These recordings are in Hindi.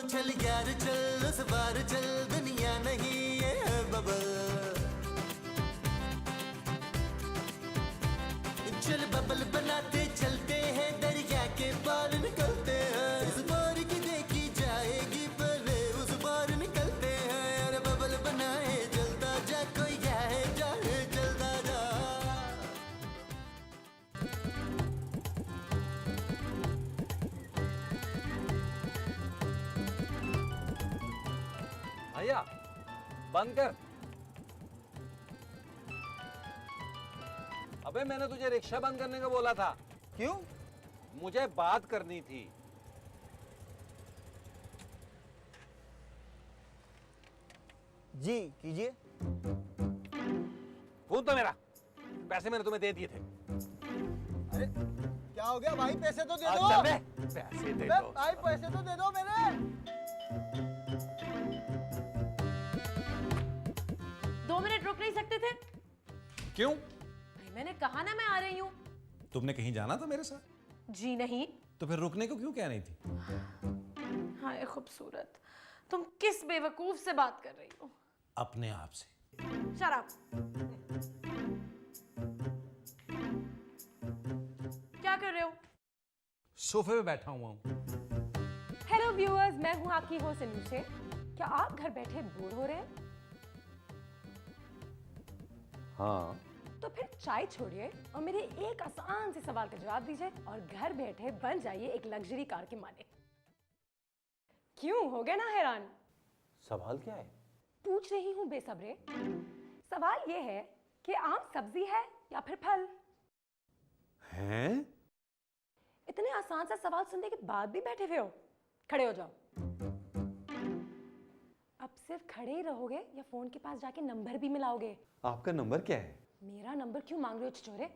चल यार चल उस बार चल दुनिया नहीं ये है बबल। चल बबल बनाते चलते हैं दरिया के पार निकलते हैं। इस बार की देखी जाएगी पहले उस बार निकलते हैं। यार बबल बनाए जलता जा कोई जाए जाए जलता जा। भैया बंद कर। अबे मैंने तुझे रिक्शा बंद करने को बोला था। क्यों? मुझे बात करनी थी। जी कीजिए। फोन तो मेरा, पैसे मैंने तुम्हें दे दिए थे। अरे क्या हो गया भाई, पैसे तो दे अच्छा दो। बे, पैसे दे अबे दो। भाई पैसे तो दे दो मेरे। 2 मिनट रुक नहीं सकते थे? क्यों? भाई मैंने कहा ना मैं आ रही हूँ। तुमने कहीं जाना था मेरे साथ? जी नहीं। तो फिर रुकने को क्यों कह रही थी? हाय खूबसूरत, तुम किस बेवकूफ से बात कर रही हो? अपने आप से। शराब। क्या कर रहे हो? सोफे पे बैठा हुआ हूँ। हेलो व्यूअर्स, मैं हूँ आपकी होस्ट अनुषे। क्या आप घर बैठे बोर हो रहे हैं? हाँ। तो फिर चाय छोड़िए और मेरे एक आसान से सवाल का जवाब दीजिए और घर बैठे बन जाइए एक लग्जरी कार के मालिक। क्यों हो गया ना हैरान? सवाल क्या है? पूछ रही हूँ बेसब्रे। सवाल ये है कि आम सब्जी है या फिर फल? हैं? इतने आसान सा सवाल सुनने के बाद भी बैठे हुए हो? खड़े हो जाओ। अब सिर्फ खड़े ही रहोगे या फोन के पास जाके नंबर भी मिलाओगे? आपका नंबर क्या है? मेरा नंबर क्यों मांग रहे हो छिछोरे?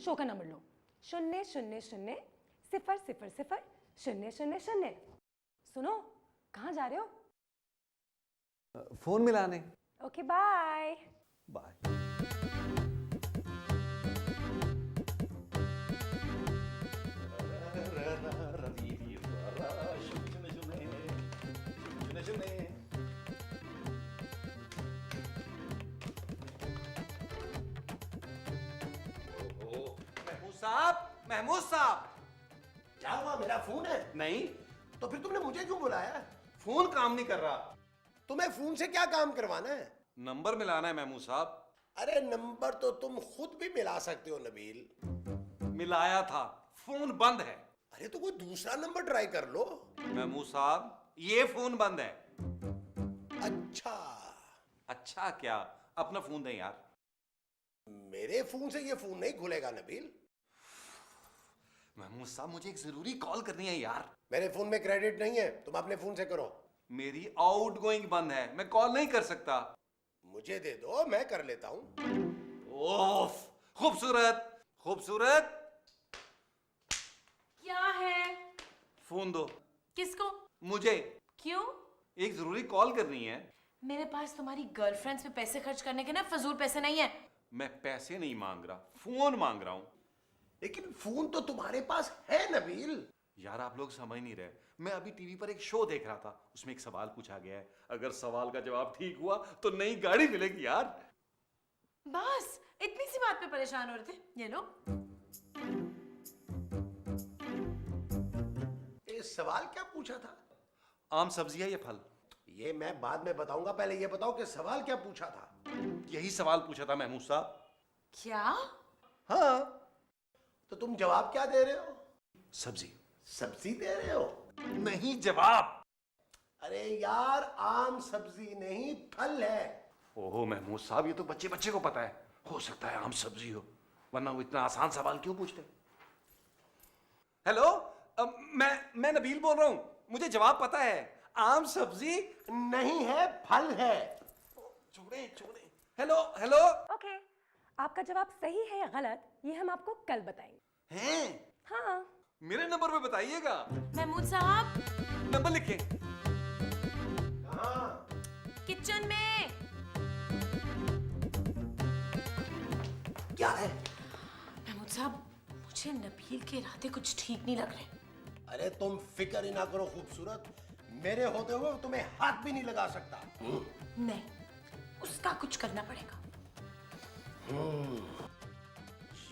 शो का नंबर लो। 000000000। सुनो, कहाँ जा रहे हो? फोन मिलाने। Okay bye. बाय। महमूद साहब। क्या हुआ, मेरा फोन है? नहीं, तो फिर तुमने मुझे क्यों बुलाया? फोन काम नहीं कर रहा। तुम्हें फोन से क्या काम करवाना है? नंबर मिलाना है महमूद साहब। अरे नंबर तो तुम खुद भी मिला सकते हो नबील। मिलाया था, फोन बंद है। अरे तो कोई दूसरा नंबर ट्राई कर लो। महमूद साहब, ये फोन बंद है। अच्छा, अच्छा क्या? अपना फोन दें यार। मेरे फोन से ये फोन नहीं खुलेगा नबील। महमूद साहब, मुझे एक जरूरी कॉल करनी है यार। मेरे फोन में क्रेडिट नहीं है, तुम अपने फोन से करो। मेरी आउटगोइंग बंद है, मैं कॉल नहीं कर सकता। मुझे दे दो, मैं कर लेता हूं। ओफ, खूबसूरत खूबसूरत। क्या है? फोन दो। किसको? मुझे क्यों? एक जरूरी कॉल करनी है। मेरे पास तुम्हारी गर्लफ्रेंड्स पे पैसे खर्च करने के ना फजूल पैसे नहीं है। मैं पैसे नहीं मांग रहा, फोन मांग रहा हूं। लेकिन फोन तो तुम्हारे पास है नबील। यार आप लोग समझ नहीं रहे। मैं अभी टीवी पर एक शो देख रहा था, उसमें एक सवाल पूछा गया है। अगर सवाल का जवाब ठीक हुआ तो नई गाड़ी मिलेगी यार। बस इतनी सी बात पे परेशान हो रहे थे? ये लो। ये सवाल क्या पूछा था? आम सब्जी है या फल? ये मैं बाद में बताऊंगा, पहले ये बताओ कि सवाल क्या पूछा था। यही सवाल पूछा था महमूद साहब। क्या? हाँ, तो तुम जवाब क्या दे रहे हो? सब्जी। सब्जी दे रहे हो? नहीं, जवाब। अरे यार, आम सब्जी नहीं फल है। ओहो महमूद साहब, ये तो बच्चे बच्चे को पता है। हो सकता है आम सब्जी हो, वरना वो इतना आसान सवाल क्यों पूछते? हेलो, मैं नबील बोल रहा हूं। मुझे जवाब पता है। आम सब्जी नहीं है, फल है। छोड़े छोड़े। Hello hello. ओके, आपका जवाब सही है या गलत ये हम आपको कल बताएंगे। हैं? हाँ। मेरे नंबर पे बताइएगा। महमूद साहब, नंबर लिखे। हाँ, किचन में। क्या है? महमूद साहब, मुझे नबील के इरादे कुछ ठीक नहीं लग रहे। अरे तुम फिक्र ही ना करो खूबसूरत, मेरे होते हुए वो तुम्हें हाथ भी नहीं लगा सकता। नहीं, उसका कुछ करना पड़ेगा।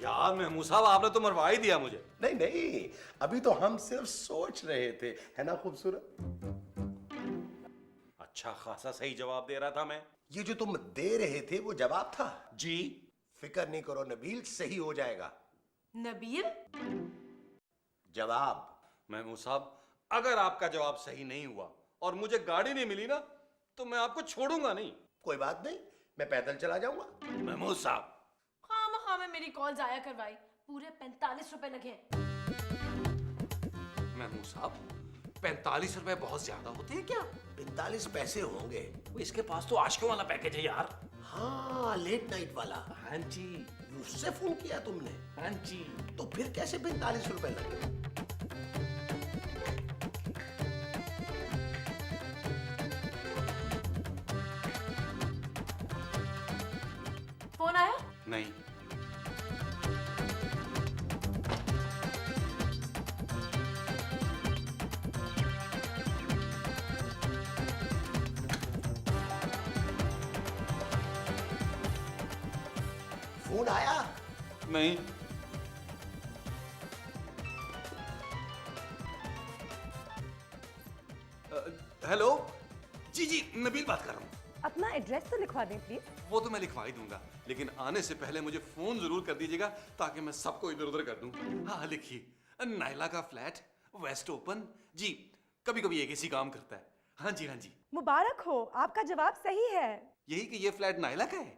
यार महमूद साहब, आपने तो मरवा ही दिया मुझे। नहीं नहीं, अभी तो हम सिर्फ सोच रहे थे, है ना खूबसूरत? अच्छा खासा सही जवाब दे रहा था मैं। ये जो तुम दे रहे थे वो जवाब था? जी। फिक्र नहीं करो नबील, सही हो जाएगा नबील? जवाब। महमूद साहब, अगर आपका जवाब सही नहीं हुआ और मुझे गाड़ी नहीं मिली ना, तो मैं आपको छोड़ूंगा नहीं। कोई बात नहीं, मैं पैदल चला जाऊंगा। महमूद साहब, हाँ में मेरी कॉल जाया करवाई, पूरे 45 रुपए लगे। महमूद साहब, 45 रुपए बहुत ज्यादा होते हैं क्या? 45 पैसे होंगे। वो इसके पास तो आशिकों वाला पैकेज है यार। हाँ, लेट नाइट वाला। हाँ जी। उससे फोन किया तुमने? हाँ जी। तो फिर कैसे 45 रुपए लगे? फोन आया? नहीं। फोन आया? नहीं। हेलो। जी जी, नबील बात कर रहा हूँ। अपना एड्रेस तो लिखवा दें प्लीज। वो तो मैं लिखवा ही दूंगा, लेकिन आने से पहले मुझे फोन जरूर कर दीजिएगा ताकि मैं सबको इधर उधर कर दूं। हाँ लिखिए, नायला का फ्लैट, वेस्ट ओपन। जी, कभी कभी एक ऐसी काम करता है। हाँ जी हाँ जी। मुबारक हो, आपका जवाब सही है। यही कि ये फ्लैट नायला का है?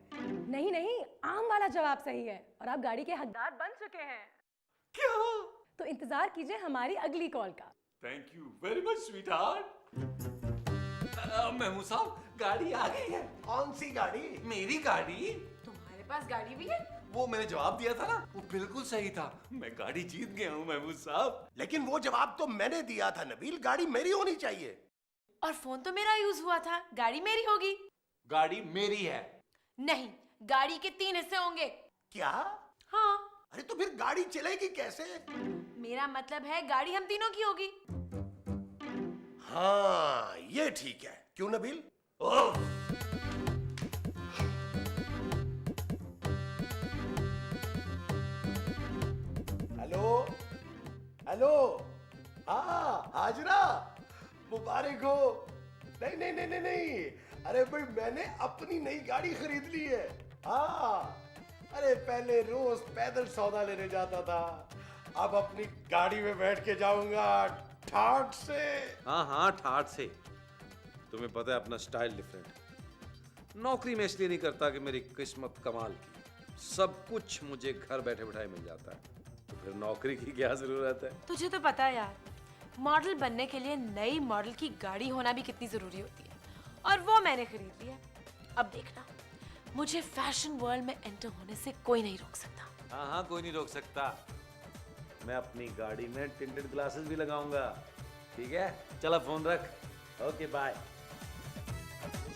नहीं नहीं, आम वाला जवाब सही है और आप गाड़ी के हकदार बन चुके हैं। क्या? तो इंतजार कीजिए हमारी अगली कॉल का। Thank you very much sweetheart. Mahmood साहब, गाड़ी आ गई है। कौन सी गाड़ी? मेरी गाड़ी। तुम्हारे पास गाड़ी भी है? वो मैंने जवाब दिया था ना, वो बिल्कुल सही था। मैं गाड़ी जीत गया हूँ महमूद साहब। लेकिन वो जवाब तो मैंने दिया था नबील, गाड़ी मेरी होनी चाहिए। और फोन तो मेरा यूज हुआ था, गाड़ी मेरी होगी। गाड़ी मेरी है। नहीं, गाड़ी के 3 हिस्से होंगे। क्या? हाँ, अरे तो फिर गाड़ी चलेगी कैसे? मेरा मतलब है गाड़ी हम तीनों की होगी। हाँ, ये ठीक है। क्यों नबील? ओह, हेलो हेलो। हाँ हाजरा, मुबारक हो। नहीं नहीं नहीं नहीं नहीं, अरे भाई मैंने अपनी नई गाड़ी खरीद ली है। हाँ, अरे पहले रोज पैदल सौदा लेने जाता था, अब अपनी गाड़ी में बैठ के जाऊंगा ठाठ से। हाँ ठाठ से। तुम्हें पता है अपना स्टाइल डिफरेंट है। नौकरी में इसलिए नहीं करता कि मेरी किस्मत कमाल की, सब कुछ मुझे घर बैठे बैठाए मिल जाता है, तो फिर नौकरी की क्या जरूरत है? तुझे तो पता है यार, मॉडल बनने के लिए नई मॉडल की गाड़ी होना भी कितनी जरूरी होती है, और वो मैंने खरीद ली है। अब देखना, मुझे फैशन वर्ल्ड में एंटर होने से कोई नहीं रोक सकता। हाँ कोई नहीं रोक सकता। मैं अपनी गाड़ी में टिंटेड ग्लासेस भी लगाऊंगा। ठीक है, चला फोन रख। Okay bye.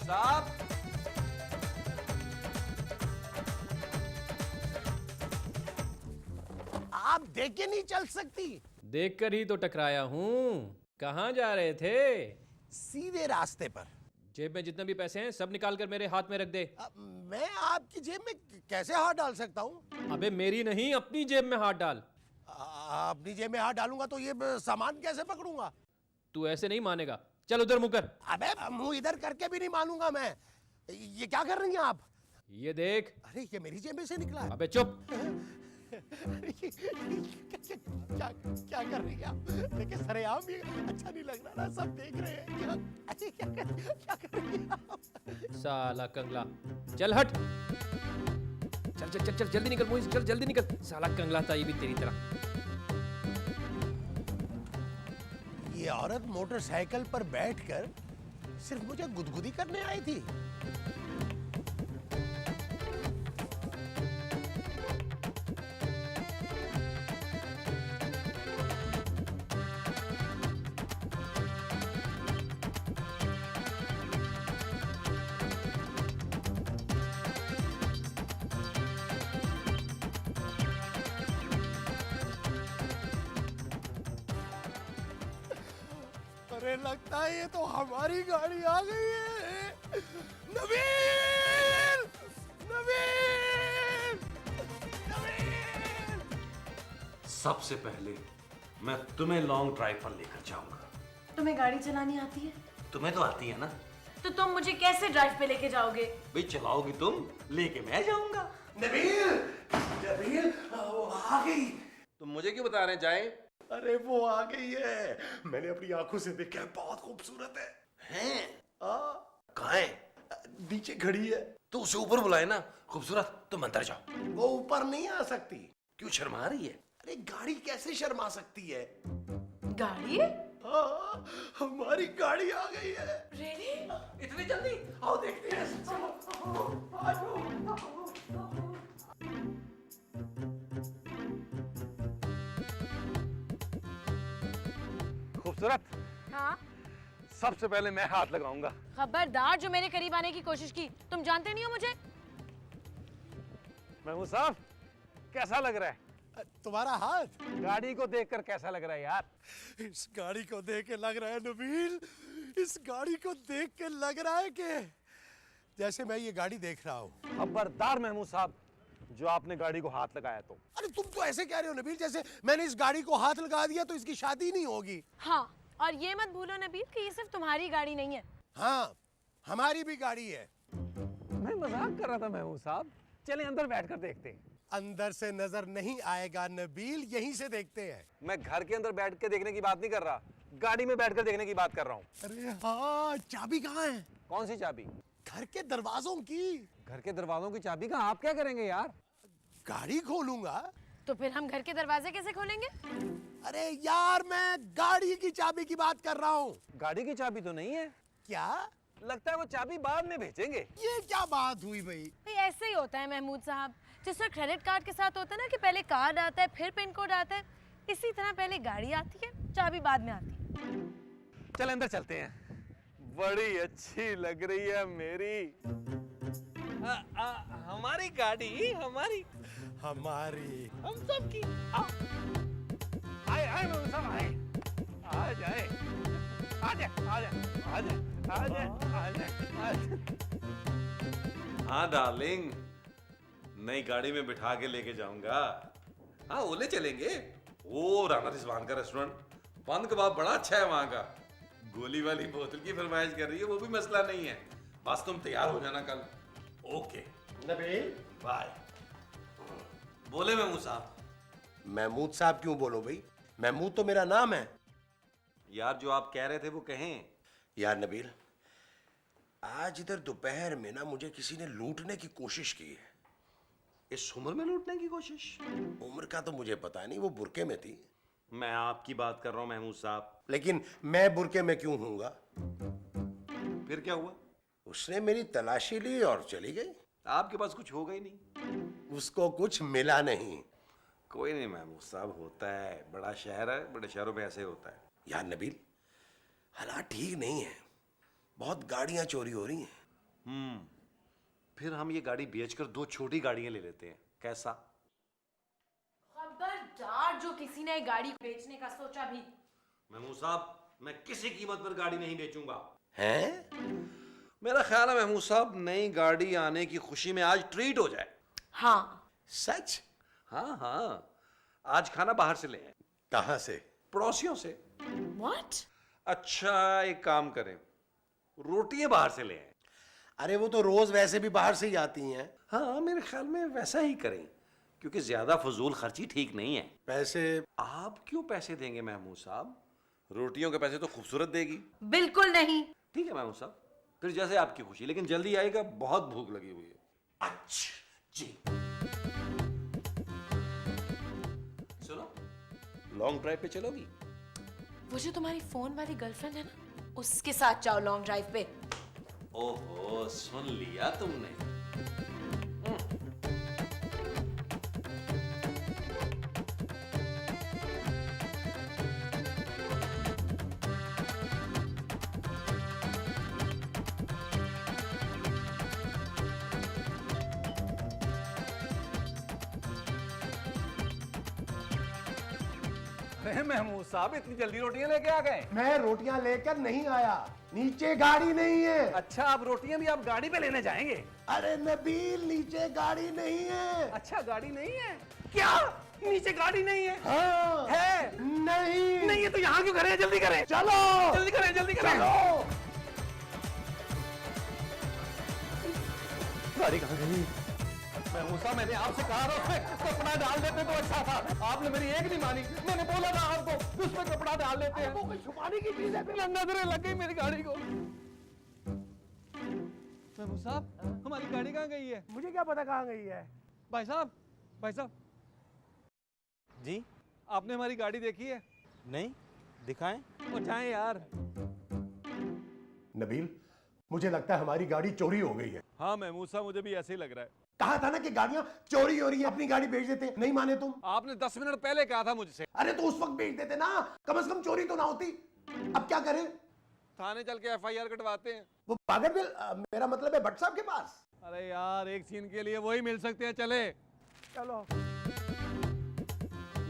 साहब, आप देख के नहीं चल सकती? देखकर ही तो टकराया हूँ। कहाँ जा रहे थे? सीधे रास्ते पर। जेब में जितने भी पैसे हैं सब निकाल कर मेरे हाथ में रख दे। मैं आपकी जेब में कैसे हाथ डाल सकता हूँ? अबे मेरी नहीं, अपनी जेब में हाथ डाल। अपनी जेब में हाथ डालूंगा तो ये सामान कैसे पकड़ूंगा? तू ऐसे नहीं मानेगा, चल उधर मुंह कर। अबे मुंह इधर करके भी नहीं मानूंगा मैं। ये क्या कर रही हैं आप? ये देख। अरे ये मेरी जेब में से निकला है। अबे चुप। क्या क्या कर रही है आप? देखिए सरेआम ये अच्छा नहीं लग रहा ना, सब देख रहे हैं। क्या कर रही है आप? साला कंगला, चल हट। चल चल चल चल जल्दी निकल मुझे, चल जल्दी निकल। साला कंगला था ये भी तेरी तरह। ये औरत मोटरसाइकिल पर बैठकर सिर्फ मुझे गुदगुदी करने आई थी। अरे अरे लगता है ये तो हमारी गाड़ी आ गई है। नबील, नबील, नबील। सबसे पहले मैं तुम्हें लॉन्ग ड्राइव पर लेकर जाऊंगा। तुम्हें गाड़ी चलानी आती है? तुम्हें तो आती है ना? तो तुम मुझे कैसे ड्राइव पे लेके जाओगे? भाई चलाओगी तुम, लेके मैं जाऊंगा। नबील, नबील, वो आ गई। तुम मुझे क्यों बता रहे हैं जाए? अरे वो आ गई है, मैंने अपनी आंखों से देखा है, बहुत खूबसूरत है। हैं? कहाँ है? नीचे खड़ी है। तो उसे ऊपर बुलाए ना, खूबसूरत तुम अंदर जाओ। वो ऊपर नहीं आ सकती। क्यों शर्मा रही है? अरे गाड़ी कैसे शर्मा सकती है? गाड़ी? हाँ, हमारी गाड़ी आ गई है। Really? इतनी जल्दी? आओ देखते हैं। आ जाओ। खूबसूरत, हाँ सबसे पहले मैं हाथ लगाऊंगा। खबरदार जो मेरे करीब आने की कोशिश की। तुम जानते नहीं हो मुझे। महमूद साहब, कैसा लग रहा है? तुम्हारा हाथ गाड़ी को देखकर कैसा लग रहा है यार? इस गाड़ी को देख के लग रहा है नबील, इस गाड़ी को देख के लग रहा है कि जैसे मैं ये गाड़ी देख रहा हूँ। खबरदार महमूद साहब, जो आपने गाड़ी को हाथ लगाया तो। अरे तुम तो ऐसे कह रहे हो नबील जैसे मैंने इस गाड़ी को हाथ लगा दिया तो इसकी शादी नहीं होगी। हाँ, और ये मत भूलो नबील कि ये सिर्फ तुम्हारी गाड़ी नहीं है। हाँ, हमारी भी गाड़ी है। मैं मजाक कर रहा था महमूद साहब, चले अंदर बैठकर देखते हैं। अंदर से नजर नहीं आएगा नबील, यहीं से देखते हैं। मैं घर के अंदर बैठ के देखने की बात नहीं कर रहा, गाड़ी में बैठकर देखने की बात कर रहा हूँ। अरे हाँ, चाबी कहाँ है? कौन सी चाबी? घर के दरवाजों की। घर के दरवाजों की चाबी का आप क्या करेंगे यार? गाड़ी खोलूंगा। तो फिर हम घर के दरवाजे कैसे खोलेंगे? अरे यार, मैं गाड़ी की चाबी की बात कर रहा हूँ। गाड़ी की चाबी तो नहीं है। क्या? लगता है वो चाबी बाद में भेजेंगे। ये क्या बात हुई भाई? भाई ऐसे ही होता है महमूद साहब, जिस तरह क्रेडिट कार्ड के साथ होता है ना कि पहले कार्ड आता है फिर पिन कोड आता है, इसी तरह पहले गाड़ी आती है, चाबी बाद में आती है। चल अंदर चलते हैं। बड़ी अच्छी लग रही है मेरी। हमारी गाड़ी, हमारी हमारी। हम सब की। आए आए महमूद साहब, आए। आ जाए, आ जाए, आ जाए, आ जाए, आ जाए, आ जाए। हाँ डार्लिंग, नई गाड़ी में बिठा के लेके जाऊंगा। हाँ ओले चलेंगे। ओ राना रिजवान का रेस्टोरेंट, पान कबाब बड़ा अच्छा है वहां का। गोली वाली बोतल की फरमाइश कर रही है, वो भी मसला नहीं है। बस तुम तैयार हो जाना कल। Okay Nabeel, bye. बोले महमूद साहब। महमूद साहब क्यों बोलो भाई? महमूद तो मेरा नाम है। यार जो आप कह रहे थे वो कहें। यार नबील, आज इधर दोपहर में ना मुझे किसी ने लूटने की कोशिश की है। इस उम्र में लूटने की कोशिश? उम्र का तो मुझे पता नहीं, वो बुरके में थी। मैं आपकी बात कर रहा हूं महमूद साहब। लेकिन मैं बुरके में क्यों हूँगा? फिर क्या हुआ? उसने मेरी तलाशी ली और चली गई। आपके पास कुछ होगा ही नहीं। उसको कुछ मिला नहीं। कोई नहीं महमूद साहब, होता है, बड़ा शहर है, बड़े शहरों में ऐसे होता है। यार नबील, हालात ठीक नहीं है, बहुत गाड़ियां चोरी हो रही हैं। फिर हम ये गाड़ी बेचकर दो छोटी गाड़ियां ले लेते हैं, कैसा? खबरदार जो किसी ने गाड़ी बेचने का सोचा भी। महमूद साहब, मैं किसी कीमत पर गाड़ी नहीं बेचूंगा। हैं? मेरा ख्याल है महमूद साहब, नई गाड़ी आने की खुशी में आज ट्रीट हो जाए। हाँ। सच? हाँ हाँ, आज खाना बाहर से ले आए। कहां से? पड़ोसियों से। What? अच्छा एक काम करें, रोटियां बाहर से ले आए। अरे वो तो रोज वैसे भी बाहर से ही आती हैं। हाँ मेरे ख्याल में वैसा ही करें, क्योंकि ज्यादा फजूल खर्ची ठीक नहीं है। पैसे? आप क्यों पैसे देंगे महमूद साहब? रोटियों के पैसे तो खूबसूरत देगी। बिल्कुल नहीं। ठीक है महमूद साहब, फिर जैसे आपकी खुशी, लेकिन जल्दी आएगा, बहुत भूख लगी हुई है। अच्छा जी। सुनो, लॉन्ग ड्राइव पे चलोगी? वो जो तुम्हारी फोन वाली गर्लफ्रेंड है ना, उसके साथ जाओ लॉन्ग ड्राइव पे। ओहो, सुन लिया तुमने। अरे महमूद साहब इतनी जल्दी रोटियां लेके आ गए? मैं रोटियां लेकर नहीं आया, नीचे गाड़ी नहीं है। अच्छा, आप रोटियां भी आप गाड़ी पे लेने जाएंगे? अरे नबील, नीचे गाड़ी नहीं है। अच्छा, गाड़ी नहीं है? क्या नीचे गाड़ी नहीं है? हाँ है? नहीं नहीं है तो यहाँ क्यों करें? जल्दी करें, चलो जल्दी करें, जल्दी करें। चलो। गाड़ी कहाँ गई? महमूद साहब, मैंने आपसे कहा था उसमें कपड़ा डाल देते तो अच्छा था। आपने मेरी एक नहीं मानी। मैंने बोला था आपको उसमें कपड़ा डाल देते हैं। वो कोई छुपाने की चीज है। नजरें लग गई मेरी गाड़ी को। महमूद साहब, हमारी गाड़ी कहाँ गई है? मुझे क्या पता कहाँ गई है। भाई साहब, भाई साहब, जी आपने हमारी गाड़ी देखी है? नहीं, दिखाएं। और जाएं यार। नबील, मुझे लगता है हमारी गाड़ी चोरी हो गई है। हाँ महमूद साहब, मुझे भी ऐसे ही लग रहा है। कहा था ना कि गाड़ियां चोरी हो रही है, अपनी गाड़ी भेज देते। नहीं माने तुम? आपने 10 मिनट पहले कहा था मुझसे। अरे तो उस वक्त भेज देते ना, कम से कम चोरी तो ना होती। अब क्या करें? थाने चल के FIR कटवाते हैं। वो बागरबिल, मेरा मतलब है भट्ट साहब के पास। अरे यार, एक सीन के लिए वही मिल सकते हैं, चले। चलो।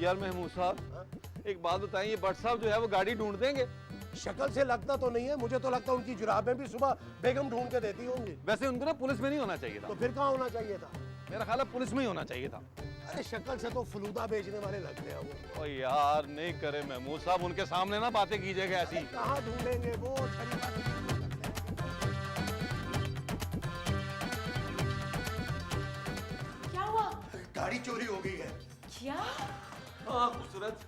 यार महमूद साहब, एक बात बताइए, ये भट्ट साहब जो है वो गाड़ी ढूंढ देंगे? शक्ल से लगता तो नहीं है, मुझे तो लगता है उनकी जुराबें भी सुबह बेगम ढूंढ के देती होंगी। वैसे उनको ना पुलिस में नहीं होना चाहिए था। तो फिर कहाँ होना चाहिए था? मेरा ख्याल है पुलिस में ही होना चाहिए था। अरे शक्ल से तो फलूदा बेचने वाले लगते हैं वो। ओ यार, नहीं करे महमूद साहब, उनके सामने ना बातें कीजिएगा ऐसी। कहाँ ढूंढेंगे वो छड़ी बात। क्या हुआ? गाड़ी चोरी हो गई है। क्या? हाँ खूबसूरत,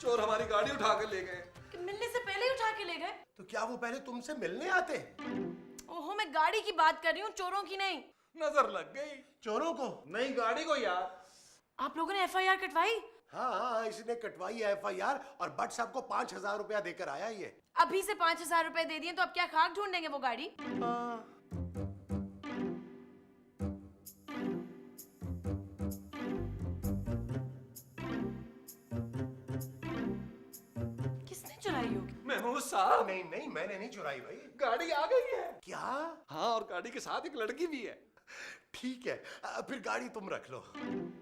चोर हमारी गाड़ी उठा कर ले गए। कि मिलने से पहले ही उठा के ले गए? तो क्या वो पहले तुमसे मिलने आते? ओहो, मैं गाड़ी की बात कर रही हूँ, चोरों की नहीं। नजर लग गई। चोरों को? नहीं, गाड़ी को यार। आप लोगों ने FIR कटवाई? हाँ हाँ, इसने कटवाई है FIR और भट्ट साहब को 5,000 रुपया देकर आया ये। अभी से 5,000 रुपए दे दिए तो अब क्या खाक ढूंढेंगे वो गाड़ी? किसने चुराई होगी? महमूद साहब, नहीं नहीं, मैंने नहीं चुराई भाई। गाड़ी आ गई है। क्या? हाँ, और गाड़ी के साथ एक लड़की भी है। ठीक है, फिर गाड़ी तुम रख लो।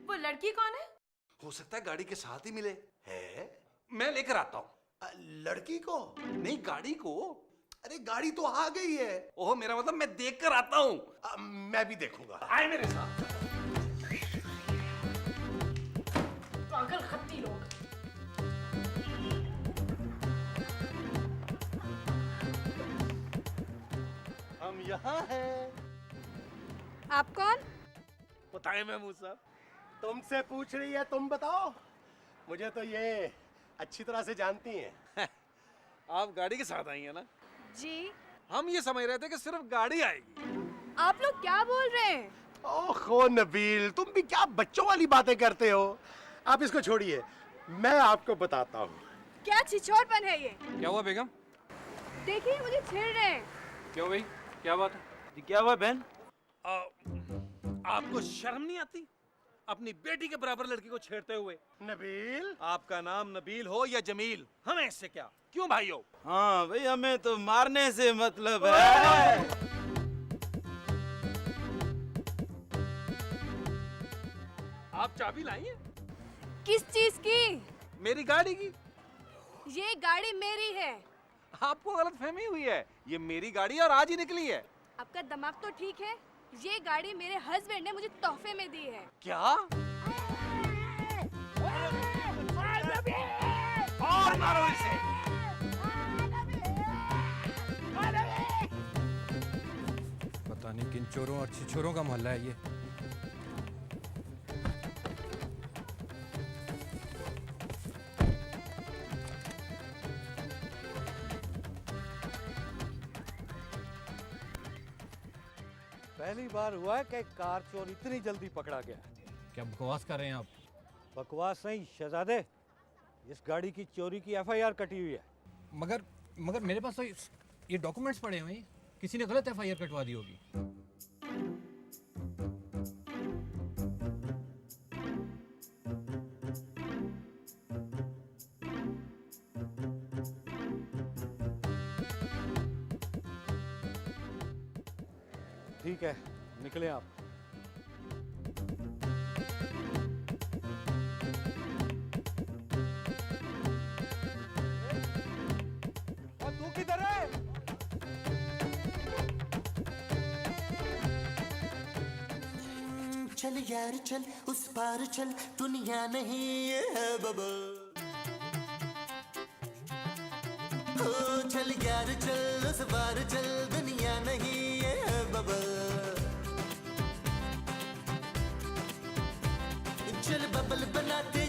वो लड़की कौन है? हो सकता है गाड़ी के साथ ही मिले। है? मैं लेकर आता हूँ। लड़की को? नहीं, गाड़ी को। अरे गाड़ी तो आ गई है। ओह, मेरा मतलब मैं देख कर आता हूँ। मैं भी देखूंगा। आए मेरे साथ। पागल खत्ती लोग। हम यहाँ हैं। आप कौन? बताए महमूद साहब। तुमसे पूछ रही है, तुम बताओ। मुझे तो ये अच्छी तरह से जानती हैं। आप गाड़ी के साथ आई हैं ना? जी। हम ये समझ रहे थे कि सिर्फ गाड़ी आएगी। आप लोग क्या बोल रहे हैं? ओहो नबील, तुम भी क्या बच्चों वाली बातें करते हो। आप इसको छोड़िए, मैं आपको बताता हूँ। क्या छिछोरपन है ये? क्या हुआ बेगम? देखिए, मुझे छेड़ रहे हैं। क्यों भाई, क्या बात है? जी क्या हुआ बहन? आपको शर्म नहीं आती अपनी बेटी के बराबर लड़की को छेड़ते हुए? नबील, आपका नाम नबील हो या जमील, हमें इससे क्या? क्यों भाई हो? हाँ भाई, हमें तो मारने से मतलब है। आप चाबी लाई हैं? किस चीज की? मेरी गाड़ी की। ये गाड़ी मेरी है। आपको गलतफहमी हुई है, ये मेरी गाड़ी और आज ही निकली है। आपका दिमाग तो ठीक है? ये गाड़ी मेरे हस्बैंड ने मुझे तोहफे में दी है। क्या? और मारो इसे। पता नहीं किन चोरों और छिछोरों का मोहल्ला है ये। पहली बार हुआ है कि कार चोर इतनी जल्दी पकड़ा गया। क्या बकवास कर रहे हैं आप? बकवास नहीं शहजादे, इस गाड़ी की चोरी की FIR कटी हुई है। मगर मगर मेरे पास तो ये डॉक्यूमेंट्स पड़े हुए हैं। किसी ने गलत FIR कटवा दी होगी। ठीक है, निकले आप। चल यार चल उस पार चल दुनिया नहीं ये है बबल हो चल यार चल उस पार चल दुनिया नहीं ये है बबल चल बबल बनाते